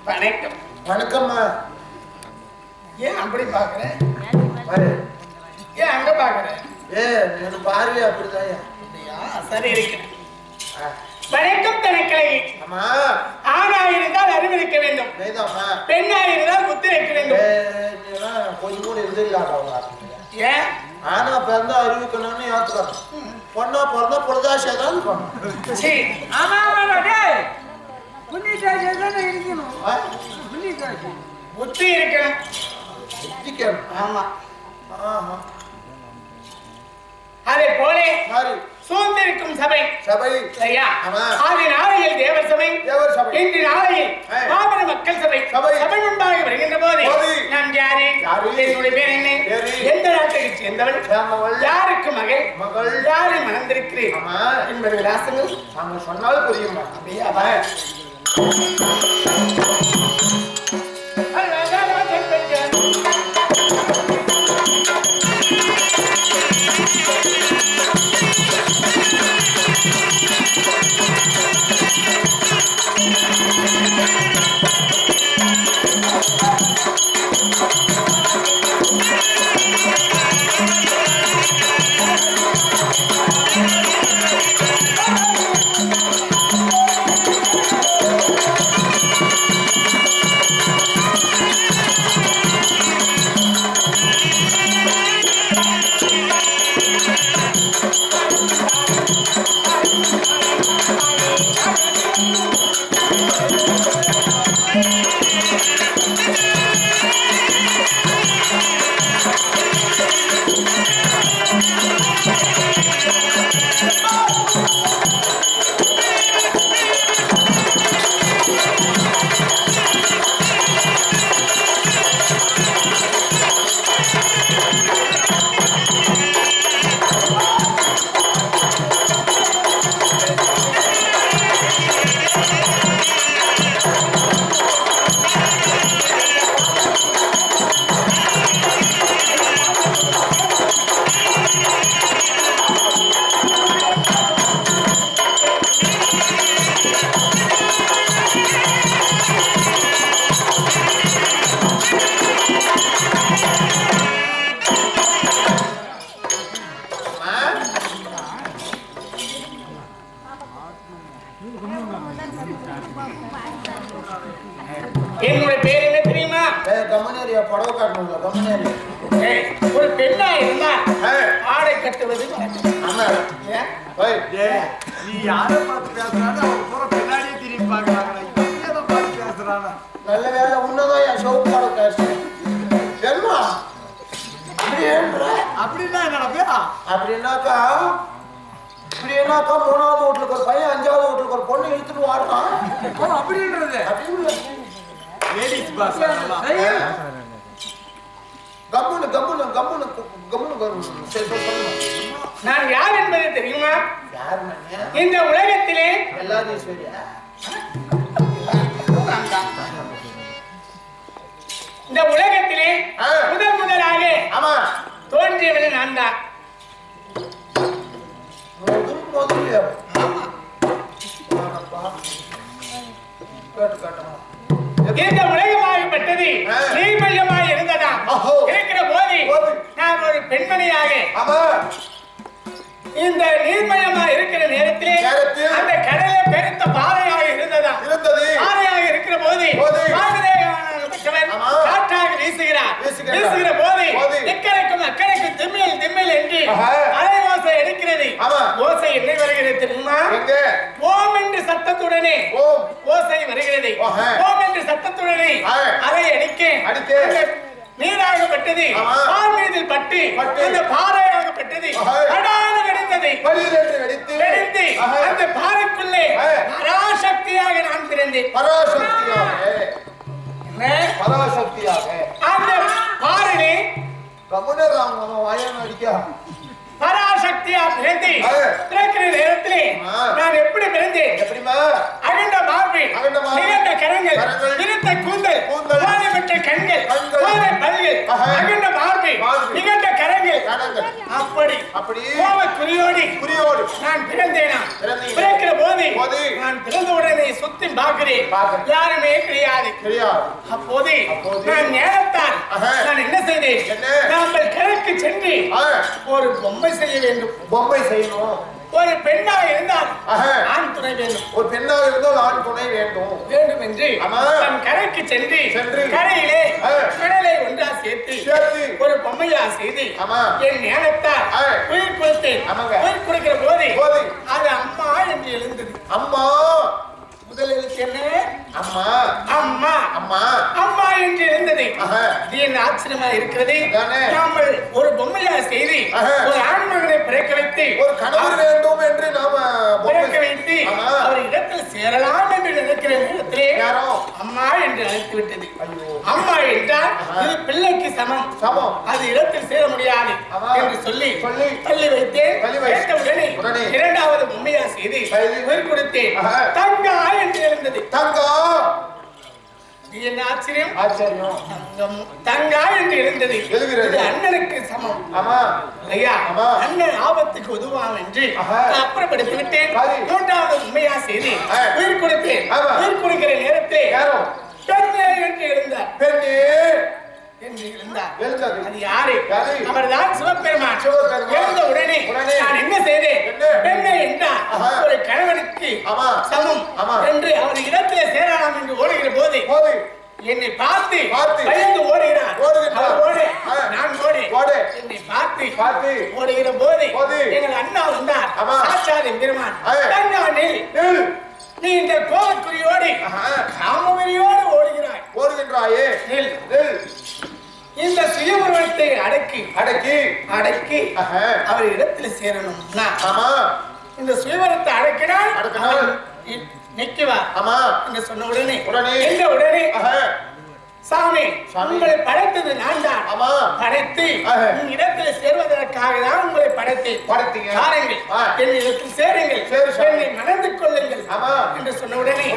வணக்கம். வணக்கம்மா. ஏன் அப்படி பாக்குறேன்? ஏன் அங்க பாக்குறேன்? எனக்கு பார்வை அப்படிதான். சரி இருக்கு. வணக்கம் தனக்கலை. ஆமா. ஆணா இருந்தால் அறிவிக்க வேண்டும், பெண்ணா இருந்தால் புத்தி வைக்க வேண்டும். கொஞ்சம் கூட எதிர்காலம் ஏன் ஆனா பிறந்தா அறிவிக்கணும்னு ஏத்துக்கலாம், பொண்ணா பிறந்தா பொழுதாசியா தான் இருக்கணும். புத்தி இருக்கணும். புத்திக்கணும். ஆமா. அதே போல சூழ்ந்திருக்கும் சபை சரியா? ஆதி நாளையில் தேவர் சபை, இன்று நாளையில் மாபெரும் மக்கள் சபை. சபை முன்பாக வருகின்ற போது நான் யாரு, என்னுடைய பேர் என்ன, எந்த நாட்டுக்கு சேர்ந்தவள், யாருக்கு மகள், யாரை மணந்திருக்கிறேன் என்பது விலாசங்கள் நாங்கள் சொன்னால் புரியுமா? அப்படியே என்னோட பேர் என்ன தெரியுமா? கமனேரியா படவை காட்டணும்ல கமனேரியா. ஒரு பெண்ணா இருந்தா ஆடை கட்டுவது ஆமா. நீ யாரை பார்த்து பேசுறானோ அவங்க பூரா பின்னாடியே திரும்பி பார்க்கறாங்க. இவன் பார்த்து பேசுறானா? நல்ல வேலை உன்னதான் என் ஷோப் படம் பேசுறேன். செல்மா அப்படின்னா என்னடா? அப்படின்னாக்கா மூணாவது வீட்டுக்கு ஒரு பையன், அஞ்சாவது வீட்டுக்கு ஒரு பொண்ணு இழுத்துட்டு வாடுறான். அப்படின்றது லேடிஸ் பாஸ். கம்முன்னு கம்முன்னு கம்முன்னு கம்முன்னு வரும். நான் யார் என்பது தெரியுமா? யார்? இந்த உலகத்திலே எல்லாத்தையும் சரியா இந்த உலகத்திலே முதலாக ஆமா தோன்றியவன் நான் தான். இந்த உலகமாகப்பட்டது நீர்மயமாக இருந்ததா இருக்கிற போது நான் ஒரு பெண்மணியாக இந்த நீர்மயமா இருக்கிற நேரத்திலே அந்த கடலை பெருத்த பாறையாக இருந்ததா. பாறையாக இருக்கிற போது காற்றாக வீசுகிறார். வீசுகிற போது இக்கரைக்கும் அக்கறைக்கும் திம்மில் திம்மில் என்று அலை ஓசை எடுக்கிறது. ஓசை என்ன வருகிறது தெரியுமா? ஓம் என்று சத்தத்துடனே ஓசை வருகிறது. ஓம் என்று சத்தத்துடனே அலை அடிக்க நீராகப்பட்டது பால் மீதில் பட்டு அந்த பாறையாகப்பட்டது வெடித்து அந்த பாறைக்குள்ளே பராசக்தியாக நான் பிறந்தேன். பராசக்தியாக அந்த பாறையிலே பராசக்தியா பிறந்து பிறக்கிற நேரத்திலே நான் எப்படி பிறந்தேன்? அகண்ட மார்பில் நிகழ்ந்த கரங்கள், விருத்த கூந்தல், பெற்ற கண்கள், பல்கள், அகண்ட மார்பில் நிகழ்ந்த கரங்கள், அப்படி குறியோடு நான் பிறந்தேனா? பிறக்கிற போது நான் பிறந்த உடனே சுத்தி பார்க்கிறேன், யாருமே கிடையாது. அப்போது நான் நேரத்தால் நான் என்ன செய்தேன்? நாங்கள் கிழக்கு சென்று ஒரு பொம்மை செய்ய வேண்டும். பொம்மை செய்யணும். ஒரு பெண்ணாக இருந்தால் ஆண் துணை வேண்டும். ஒரு பெண்ணாக இருந்தால் ஆண் துணை வேண்டும் என்று நான் கரைக்கு சென்று கரையிலே கடலை ஒன்றா சேர்த்து ஒரு பொம்மையா செய்து என் ஞானத்தால் உயிர் கொடுத்தேன். உயிர் கொடுக்கிற போது அது அம்மா என்று எழுந்தது. அம்மா முதல் எழுத்து என்ன? அம்மா. அம்மா அம்மா அம்மா என்று எழுந்தது. இது என்ன ஆச்சரியமா இருக்கிறது? நாம ஒரு பொம்மையா செய்து ஒரு ஆண்மகனை பிறக்க வைத்து ஒரு கணவர் வேண்டும் என்று நாம பிறக்க வைத்து அவர் இடத்தில் சேரலாம் என்று நினைக்கிற நேரத்திலே அம்மா என்று அழைத்து விட்டது. அம்மா என்றால் இது பிள்ளைக்கு சமம், அது இடத்தில் சேர முடியாது என்று சொல்லி தள்ளி வைத்தேன். உடனே இரண்டாவது பொம்மையா செய்து உயிர் கொடுத்தேன். தங்கா என்று எழுந்தது. தங்கா என்ன ஆச்சரியம்! தங்கா என்று எழுந்தது. அண்ணனுக்கு சமம். ஐயா, அண்ணன் ஆபத்துக்கு உதவாம் என்று அப்புறப்படுத்தி விட்டேன். மூன்றாவது உண்மையா செய்து உயிர் கொடுத்தேன். உயிர் கொடுக்கிற நேரத்தில் பெண்ணே என்று எழுந்தார். என்று இருந்தார். எழுந்தது. அது யாரு? யாரு? அவர்தான் சிவபெருமான். சிவபெருமான். எழுந்த உடனே நான் என்ன செய்தேன்? பெண்ணை என்றார் ஒரு கணவனுக்கு சமம் என்று அவர் இடத்திலே சேரலாம் என்று ஓடுகிற போது என்னை பார்த்து பயந்து ஓடுகிறார். நான் ஓடு என்னை பார்த்து ஓடுகிற போது எங்கள் அண்ணா வந்தார். சாட்சாத் பெருமான் நீ இந்த கோபக்குறியோடு காமவெறியோடு ஓடுகின்றாயே. இந்த சுயமுருவத்தை அடக்கி அவர் இடத்தில் சேரணும். இந்த சுயவரத்தை அடக்கினால் நிற்குவார் என்று சொன்ன உடனே சாமி உங்களை படைத்தது நான் தான். படைத்து இடத்தில் சேர்வதற்காக தான் உங்களை படைத்தீங்க. என்னிடத்தில் சேருங்கள், என்னை மணந்து கொள்ளுங்கள் என்று சொன்ன உடனே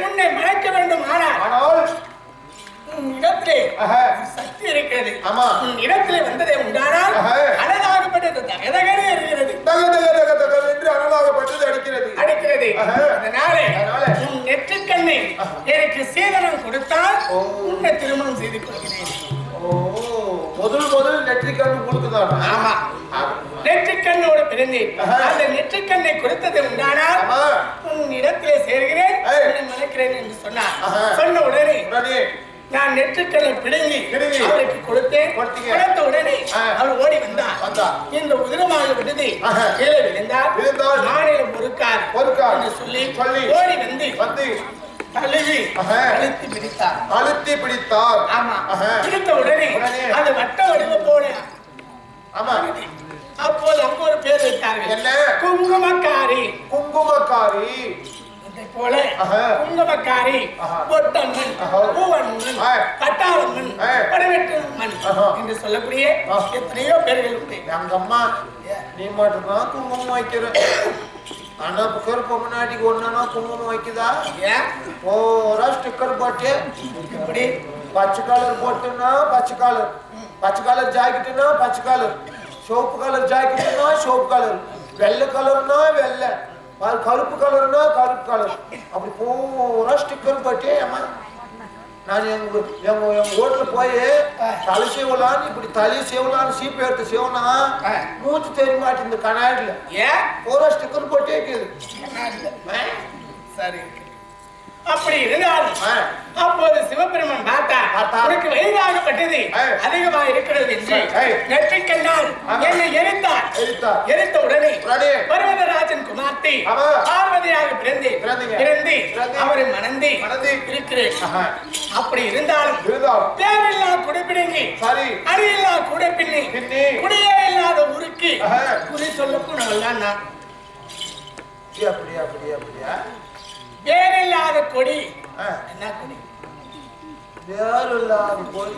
உன்னை மணக்க வேண்டும். ஆனால் இடத்திலே சக்தி இருக்கிறது. இடத்திலே வந்ததே உண்டானால் அனலாகப்பட்டது தகதகனே இருக்கிறது. அடிக்கிறது. அதனாலே உன் நெற்றிக்கண்ணை எனக்கு சீதனம் கொடுத்தால் உன்னை திருமணம் செய்து கொள்கிறேன். முதல் நெற்றிக்கண்ணு கொடுக்குதான். ஆமா, நெற்றிக்கண்ணோடு பிறந்தேன். அந்த நெற்றிக்கண்ணை கொடுத்தது உண்டானால் உன் இடத்திலே சேர்கிறேன், உன்னை மணக்கிறேன் என்று சொன்னார். சொன்ன உடனே நான் நெற்றிக்கண்ணை பிடுங்கி அவருக்கு கொடுத்தேன். கொடுத்த உடனே அவர் ஓடி வந்தார். இந்த உதிரமாக விட்டது கீழே விழுந்தார். மாநிலம் பொறுக்கார் என்று சொல்லி ஓடி வந்து தழுவி அழுத்தி பிடித்தார். ஆமா, பிடித்த உடனே அது வட்ட வடிவம் போல. ஆமா, அப்போது அங்க ஒரு பேர் வைத்தார்கள். என்ன? குங்குமக்காரி. போல குங்குமக்காரி, பொட்டம்மன், பூவம்மன், கட்டாளம்மன், படவெட்டம்மன் என்று சொல்லக்கூடிய எத்தனையோ பேர்கள் உண்டு. எங்க அம்மா நீ மட்டும்தான் குங்குமம் வைக்கிற. ஆனா கருப்பு முன்னாடிக்கு ஒன்னா குங்குமம் வைக்குதா? ஓரா ஸ்டிக்கர் போட்டு இப்படி பச்சை கலர் போட்டுன்னா பச்சை கலர் ஜாக்கெட்டுனா பச்சை கலர், சோப்பு கலர் ஜாக்கெட்டுனா சோப்பு கலர், வெள்ளை கலர்னா வெள்ளை, கருப்பு கலர்னா கருப்பு கலர், அப்படி பூரா ஸ்டிக்கர் போட்டே. அம்மா நான் எங்க வீட்டுல போய் தலை செய்வலான்னு இப்படி தலையை செய்வலான்னு சீப்பு எடுத்து செய்வனா மூச்சு தெரிய மாட்டேன். இந்த கண்ணாடியில பூரா ஸ்டிக்கர் போட்டே இருக்குது. சரி, அப்படி இருந்தாலும் அப்போது சிவபெருமான் பார்த்தா உனக்கு வயதாகப்பட்டது அதிகமாக இருக்கிறது என்று நெற்றிக்கண்ணால் என்னை எரித்த உடனே பர்வதராஜன் குமார்த்தி பார்வதியாக பிறந்து அவரை மணந்து இருக்கிறேன். அப்படி இருந்தாலும் தேவையில்லா குடிப்பிடிங்கி அடியில்லா குடைப்பின்னி குடியே இல்லாத ஊருக்கு குறி சொல்லக்கும் நான் அப்படியா வேறில்லாத கொடி. என்ன கொடி? வேறில்லாத கொடி.